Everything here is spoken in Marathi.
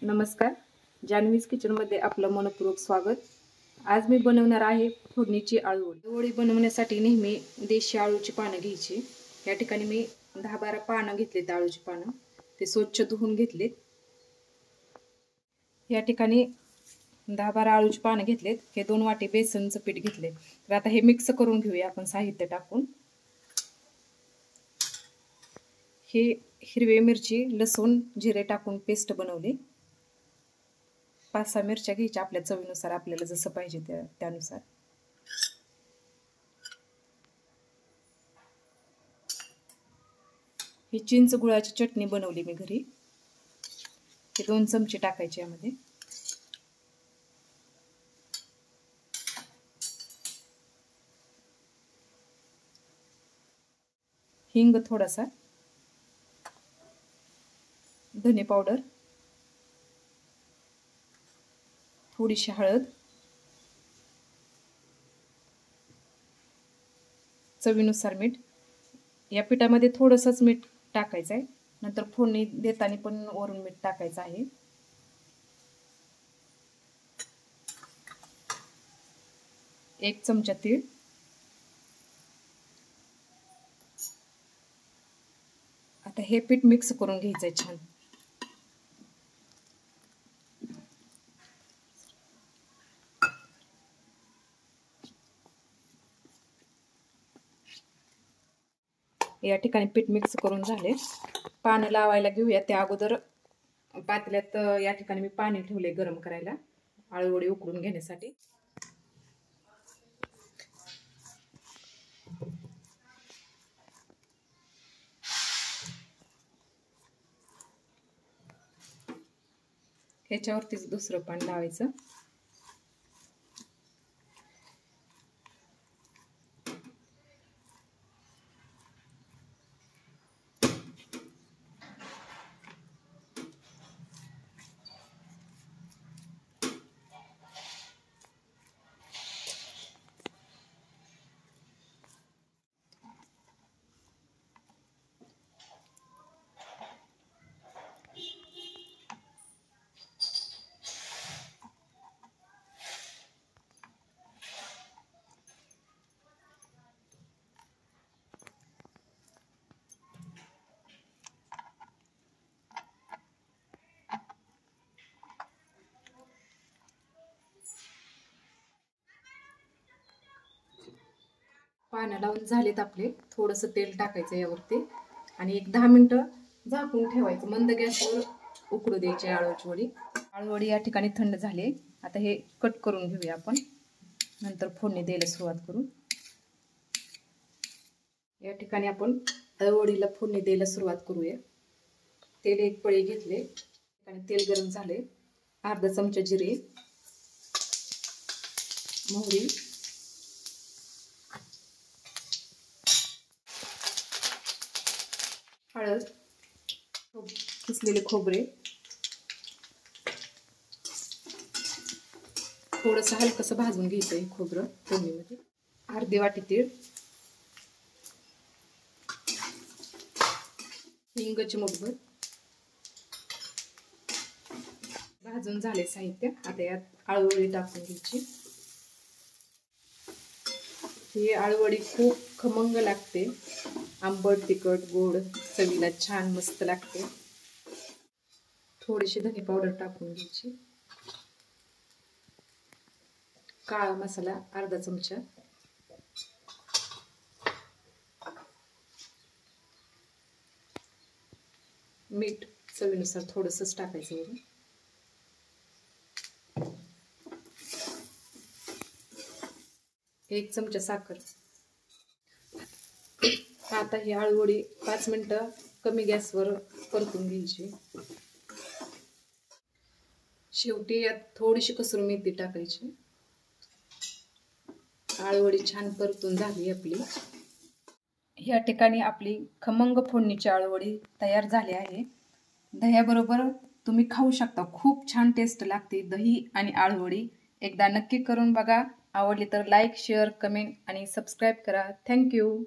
नमस्कार, जान्हवीज किचनमध्ये आपलं मनपूर्वक स्वागत। आज मी बनवणार आहे फोडणीची आळूवडी। वडी बनवण्यासाठी नेहमी देशी आळूची पानं घ्यायची। या ठिकाणी मी 10-12 पानं घेतलेत आळूची पानं, ते स्वच्छ धुवून घेतलेत। या ठिकाणी 10-12 आळूची पानं घेतलेत। हे 2 वाटी बेसनचं पीठ घेतले। तर आता हे मिक्स करून घेऊया आपण साहित्य टाकून। हे हिरवी मिरची, लसूण, जिरे टाकून पेस्ट बनवली। 5-6 मिरच्या घ्यायच्या आपल्या चवीनुसार, आपल्याला जसं पाहिजे त्यानुसार। ही चिंच गुळाची चटणी बनवली मी घरी। हे 2 चमचे टाकायचे यामध्ये। हिंग थोडासा, धने पावडर, थोडीशी हळद, चवीनुसार मीठ। या पिठामध्ये थोडंसंच मीठ टाकायचं आहे, नंतर फोडणी देताना पण वरून मीठ टाकायचं आहे। एक चमचा तीळ, आता हे पीठ मिक्स करून घ्यायचंय छान। या ठिकाणी पीठ मिक्स करून झाले। पानं लावायला घेऊया। त्या अगोदर पातेल्यात या ठिकाणी मी पाणी ठेवले गरम करायला आळूवडी उकळून घेण्यासाठी। ह्याच्यावरतीच दुसरं पाणी लावायचं। पानं लावून झालेत आपले। थोडंसं तेल टाकायचं यावरती आणि एक 10 मिनिटं झाकून ठेवायचं। मंद गॅसवर उकळू द्यायची आळूची वडी। आळूवडी या ठिकाणी थंड झाली। आता हे कट करून घेऊया आपण, नंतर फोडणी द्यायला सुरुवात करू। या ठिकाणी आपण आळूवडीला फोडणी द्यायला सुरुवात करूया। तेल एक पळी घेतले आणि तेल गरम झाले। अर्धा चमचा जिरे, मोहरी, हळद, किसलेले खोबरे, थोडंसं हलकसं भाजून घ्यायचं हे खोबरं फोडणीमध्ये। अर्धी वाटी तीळ, हिंगची मुठभर। भाजून झाले साहित्य। आता यात आळूवडी टाकून घ्यायची। ही आळूवडी खूप खमंग लागते, आंबट, तिखट, गोड चवीला छान मस्त लागते। थोडीशी धने पावडर टाकून घ्यायची। काळा मसाला अर्धा चमचा, मीठ चवीनुसार थोडंसंच टाकायचं वरून। एक चमचा साखर। आता ही आळूवडी 5 मिनिटं कमी गॅसवर परतून घ्यायची। शेवटी यात थोडीशी कसुरी मेथी टाकायची। आळूवडी छान परतून झाली आपली। या ठिकाणी आपली खमंग फोडणीची आळूवडी तयार झाली आहे। दह्याबरोबर तुम्ही खाऊ शकता, खूप छान टेस्ट लागते दही आणि आळूवडी। एकदा नक्की करून बघा। आवडली तर लाईक, शेअर, कमेंट आणि सबस्क्राईब करा। थँक्यू।